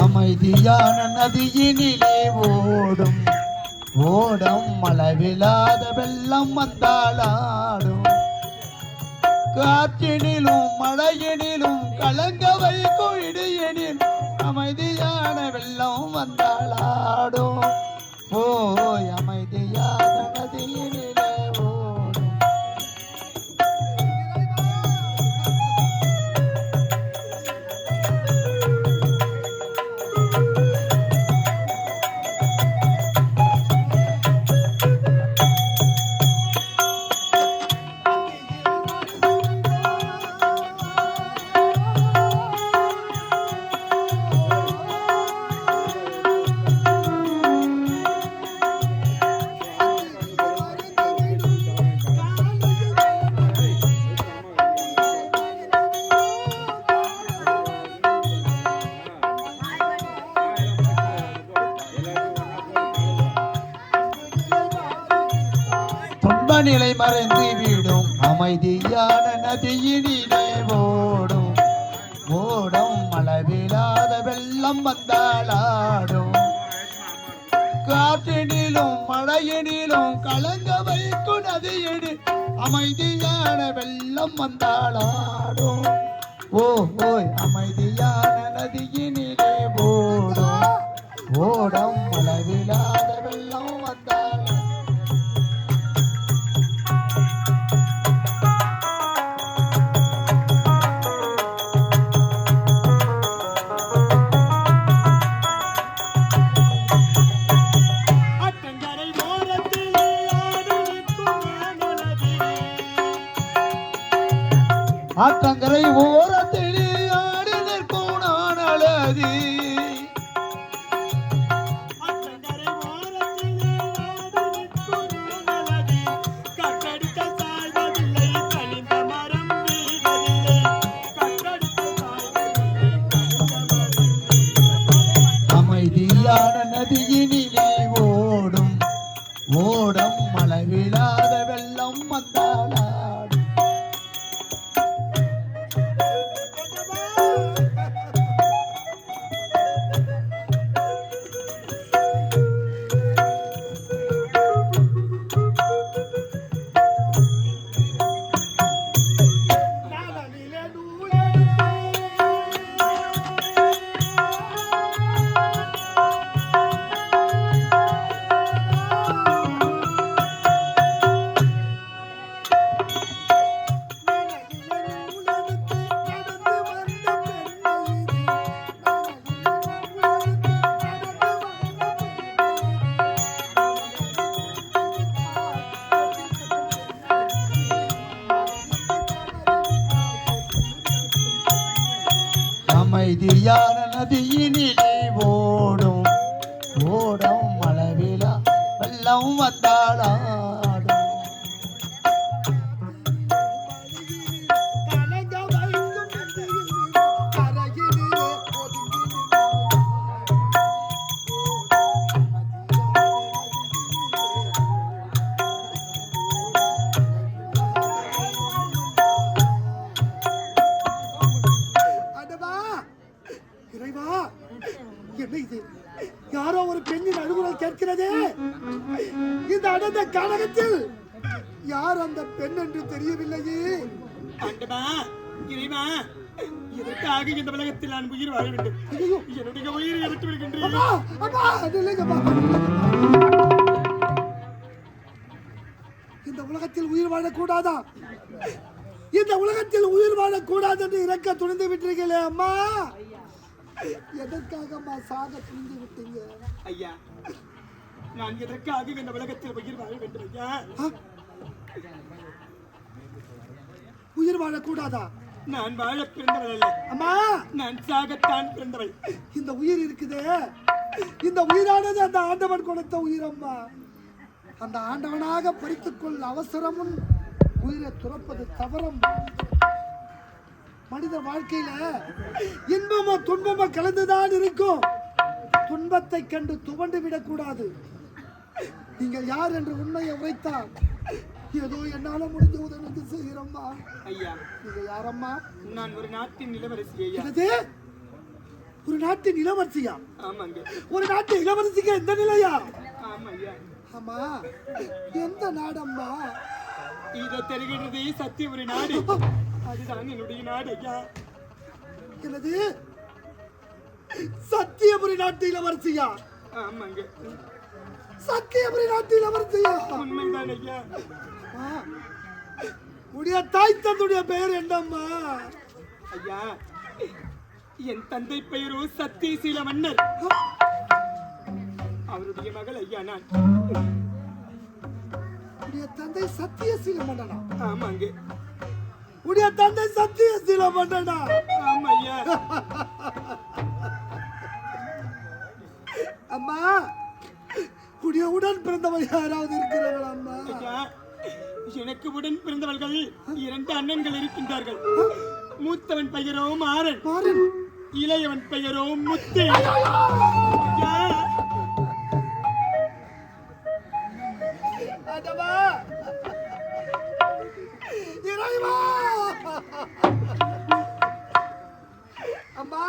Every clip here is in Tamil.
அமைதியான நதியினிலே ஓடும் ஓடம் அளவிலாத வெள்ளம் வந்தாளாடும் காற்றினிலும் மழையினிலும் கலங்க வைக்கும் இடியினில் அமைதியான வெள்ளம் வந்தாளாடும் ஓய் அமைதியான நதியினிலே நிலை மறைந்து விடும் அமைதியான நதியினிலே ஓடும் ஓடும் அளவிலாத வெள்ளம் வந்தாளாடும் காற்றினிலும் மழையினிலும் கலங்க வைக்கும் நதியினில் அமைதியான வெள்ளம் வந்தாளாடும் ஓய் அமைதியான நதியினிலே ஓடும் ஓடும் அளவிலாத வெள்ளம் வந்தாளாடும் ஆற்றங்கரை ஓரத்தில் ஆடி நிற்கும் நான் அழகு அமைதியான நதியினிலே ஓடும் ஓடம் அளவிலாத வெள்ளம் வந்தாளாடும் அமைதியான நதியினிலே ஓடும் ஓடும் அளவிலா வெள்ளம் வந்தாளாடும் யாரோ ஒரு பெண்ணின் அழுகுரல் கேட்கிறது. இந்த அடர்ந்த கானகத்தில் யார் அந்த பெண் என்று தெரியவில்லையே. ஆண்டவா, இறைவா, எதற்காக இந்த உலகத்தில் நான் உயிர் வாழ வேண்டும்? என்னுடைய உயிரை விட்டு விடுகின்றேன். அம்மா, அம்மா, அது இல்லைங்கம்மா. இந்த உலகத்தில் உயிர் வாழக்கூடாதா? இந்த உலகத்தில் உயிர் வாழக்கூடாது என்று இறக்க துணிந்து விட்டீர்களே அம்மா. எதற்காகம்மா சாக துணிந்து விட்டீங்க? ஐயா, நான் எதற்காக இந்த உலகத்தில் உயிர் வாழ வேண்டும் ஐயா? உயிர் வாழக்கூடாதா? நான் வாழ பிறந்தவள் அல்ல அம்மா, நான் சாகத்தான் பிறந்தவள். இந்த உயிர் இருக்குதே, இந்த உயிரானது அந்த ஆண்டவன் கொடுத்த உயிர் அம்மா. அந்த ஆண்டவனாக பறித்துக்கொள் அவசரமும் உயிரை துறப்பது தவறம். மனித வாழ்க்கையில இன்பமோ துன்பமோ கலந்துதான் இருக்கும். துன்பத்தை கண்டு துவண்டு விடக்கூடாது. நீங்கள் யார் என்று உண்மையை உரைத்தால் ஏதோ என்னால முடிஞ்ச உதவி செய்கிறோம்மா. ஐயா, நீங்க யாரம்மா? நான் ஒரு நாட்டின் இளவரசி ஐயா. என்னது? ஒரு நாட்டின் இளவரசியா? ஆமாங்க. ஒரு நாட்டு இளவரசிக்கு எந்த நிலையா? ஆமா ஐயா. ஆமா, எந்த நாடம்மா? இதை தருகிறது சத்தியபுரி நாடு. அதுதான் என்னுடைய நாடு ஐயா. என்னது? சத்தியபுரி நாட்டு இளவரசியா? ஆமாங்க, சத்தியபுரி நாட்டு இளவரசியா? உண்மைதான் ஐயா. உடைய தாய் தந்தையுடைய பெயர் என்னம்மா? ஐயா, என் தந்தை பெயரோ சத்தியசீல மன்னர். அவருடைய மகள் ஐயா நான். உடைய தந்தை சத்தியசீல மன்னனா? ஆமாங்க. உடைய தந்தை சத்தியசீல மன்னனா? ஆமா ஐயா. அம்மா, உடைய உடன் பிறந்தவள் யாராவது இருக்கிறார்களா அம்மா? ஐயா, எனக்கு உடன் பிறந்தவர்கள் 2 அண்ணன்கள் இருக்கின்றார்கள். மூத்தவன் பெயரோ மாறன், இளையவன் பெயரோ முத்து. ஐயா, இறைவா! அம்மா,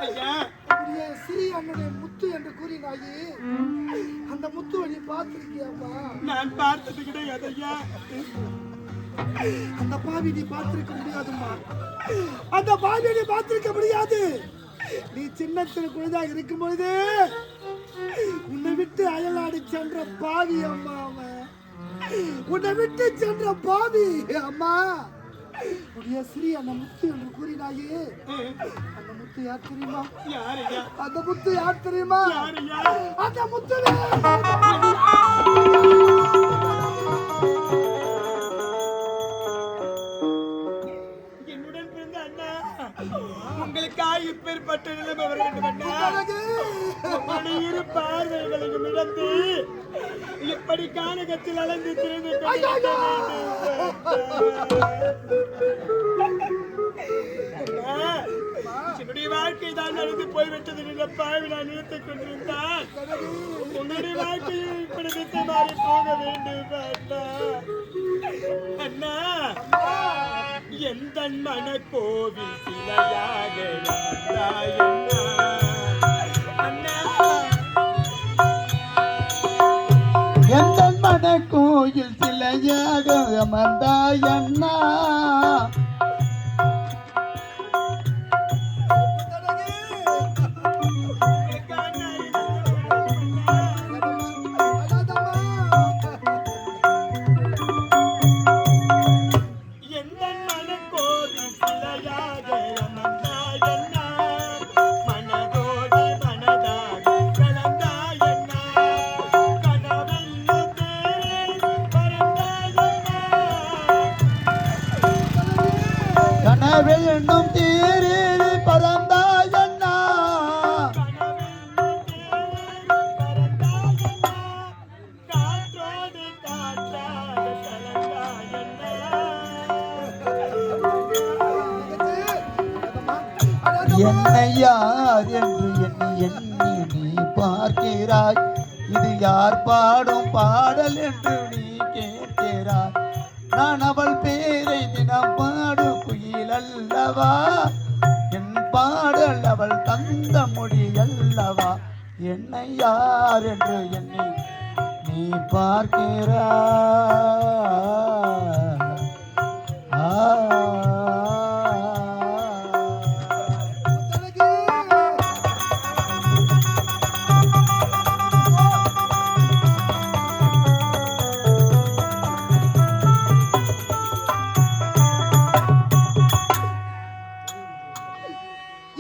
ஐயா, உடைய சிறிய அண்ணனை முத்து என்று கூறினாயே, அந்த முத்துவை நீ பார்த்திருக்கியாம்மா? நான் பார்த்தது கிடையாது ஐயா. அந்த பாவி நீ பார்த்திருக்க முடியாதும்மா. அந்த பாவியை நீ பார்த்திருக்க முடியாது. நீ சின்னத்தில் குழந்தையாக இருக்கும் பொழுது உன்னை விட்டு அயல்நாடு சென்ற பாவி அம்மா. அவன் உன்னை விட்டு சென்ற பாவி அம்மா. உடைய ஸ்ரீ அந்த முத்து என்று கூறினாயே, அந்த முத்து யார் தெரியுமா? யார் ஐயா? அந்த முத்து யார் தெரியுமா? யார் ஐயா? அந்த முத்து என்னுடன் பிறந்த அண்ணா, உங்களுக்காக இப்பேற்பட்ட நிலைமை வர வேண்டும் அண்ணா. உங்களுடைய இரு பார்வைகளையும் இழந்து இப்படி கானகத்தில் அலைந்து திரிந்து கொண்டிருக்க வேண்டும். என்னுடைய வாழ்க்கை தான் நடந்து போய்விட்டது என்ற பாவி நான் நிறுத்திக் கொண்டிருந்தான். உன்னுடைய வாழ்க்கையை இப்படி திசை மாறி போக வேண்டும் அண்ணா. அண்ணா, எந்த மனக்கோவில் சிலையாக அண்ணா. எந்த மனக்கோயில் சிலையாக அமர்ந்தாய் அண்ணா. கனவென்னும் தேரில் பறந்தாய் அண்ணா. என்னை யார் என்று எண்ணி நீ பார்க்கிறாய். இது யார் பாடும் பாடல் என்று நீ கேட்கிறாய். நான் அவள் பேரை தினம் பாடு குயில் அல்லவா. என் பாடல் அவள் தந்த மொழி அல்லவா. என்னை யார் என்று எண்ணி நீ நீ பார்க்கிறாய்.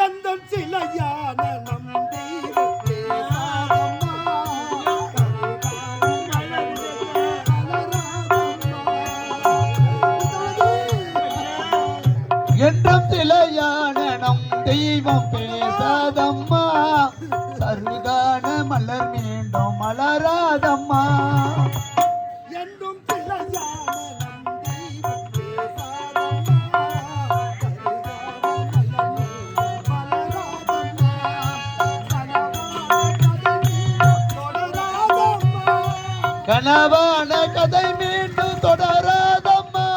எந்த சிலையான நம் தெய்வம் பேசாதம்மா. என்றும் சிலையான நம் தெய்வம் பேசாதம்மா. சருகான மலர் மீண்டும் மலராதம்மா. என்றும் சிலையான நம் தெய்வம் பேசாதம்மா. கனவான கதை மீண்டும் தொடராதம்மா.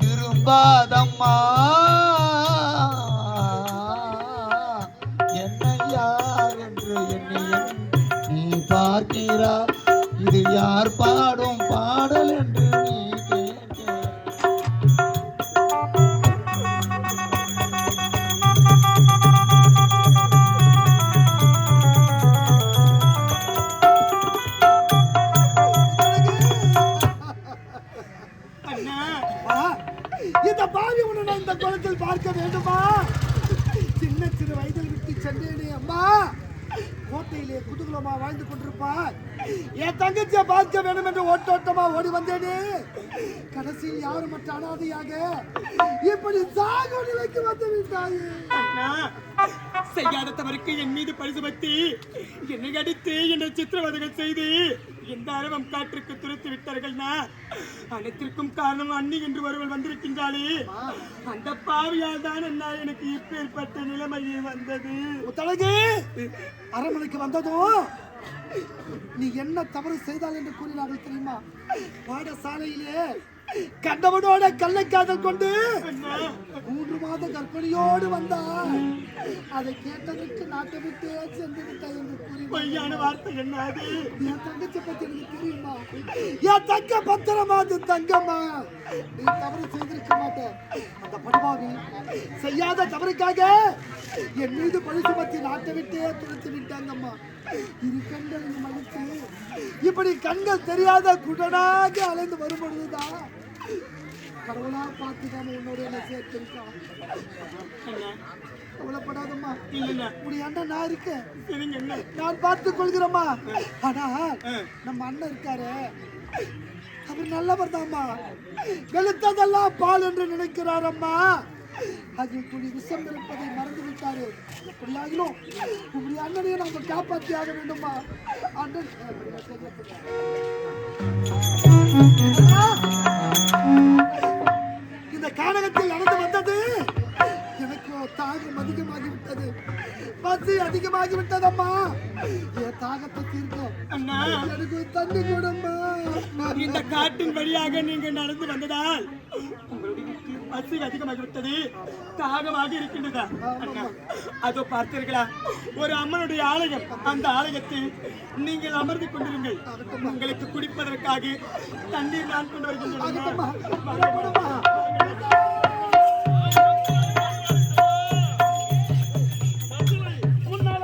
திரும்பாதம்மா. என்னை யார் என்று எண்ணி நீ பார்க்கிறாய். இது யார் பாடும் பாடல் என்று நீ கேட்கிறாய். அண்ணா இந்த பாவி உன்னை நான் இந்த குளத்தில் பார்க்க வேண்டுமா? சின்ன சிறு வயதில் விட்டு சென்றேனே அம்மா. கோட்டையிலே குதூகலமா வாழ்ந்து கொண்டிருப்பார். என் தங்கச்சியை பார்க்க வேண்டும் என்று ஓட்டோட்டமா ஓடி வந்தேனே. கடைசியில் யாரும் மற்ற அனாதையாக இப்படி சாகு நிலைக்கு வந்து விட்டாயே. அண்ணா செய்யாத தவறுக்கு என் மீது பரிசு பத்தி என்னை அடித்து என்னை சித்திரவதைகள் செய்து இந்த அரவம் காற்றுக்கு துரத்து விட்டார்கள்னா அனைத்திற்கும் காரணம் அண்ணி என்று ஒருவள் வந்திருக்கின்றாளே. அந்த பாவியால் தான் அண்ணா எனக்கு இப்பேற்பட்ட நிலைமையே வந்தது. உத்தழகு அரண்மனைக்கு வந்ததும் நீ என்ன தவறு செய்தால் என்று கூறினார்கள் தெரியுமா? பாடசாலையிலே கண்டவனோட கள்ளக்காதல் கொண்டு 3 மாத கற்பனையோடு வந்தார். அதை கேட்டதற்கு நாட்டை விட்டே சென்று விட்டாய் என்று கூறி பொய்யான வார்த்தை என்ன அது? என் தங்கச்சி பத்தி எனக்கு தெரியுமா? என் தங்க பத்திரமா அது தங்கம்மா. நீ தவறு செய்திருக்க மாட்டேன். அந்த படுபாவி செய்யாத தவறுக்காக என் மீது பழி சுமத்தி நாட்டை விட்டே துரத்து விட்டாங்கம்மா. இரு கண்கள் மகிழ்ச்சி இப்படி கண்கள் தெரியாத குடனாக அலைந்து வரும்பொழுதுதான் கடவுளா பார்த்துக்காம உன்னோட என்ன சேர்த்திருக்கான். கவலைப்படாதம்மா. இல்லைண்ணா உடைய அண்ணன் நான் இருக்கேன். சரிங்க அண்ணா. நான் பார்த்துக் கொள்கிறேம்மா. ஆனா நம்ம அண்ணன் இருக்காரு, அவர் நல்லவர் தான்மா. வெளுத்ததெல்லாம் பால் என்று நினைக்கிறாரம்மா. அதில் துளி விஷம் இருப்பதை மறந்து விட்டாரு. எப்படியாகிலும் உங்களுடைய அண்ணனையும் நாங்கள் காப்பாற்றி ஆக வேண்டுமா? அண்ணன் இந்த கானகத்தில் நடந்து வந்தது எனக்கு தாகம் அதிகமாகிவிட்டது. பசி அதிகமாகிவிட்டதம்மா. என் தாகத்தை தீர்க்கும் அண்ணா எனக்கு தண்ணி கொடும்மா. இந்த காட்டின் வழியாக நீங்க நடந்து வந்ததால் உங்களுடைய பசி அதிகமாகிவிட்டது, தாகமாக இருக்கின்றதா? அண்ணா அதோ பார்த்தீர்களா ஒரு அம்மனுடைய ஆலயம். அந்த ஆலயத்தில் நீங்கள் அமர்ந்து கொண்டிருங்கள். உங்களுக்கு குடிப்பதற்காக தண்ணீர் நான் கொண்டு வருகின்றேன். முன்னால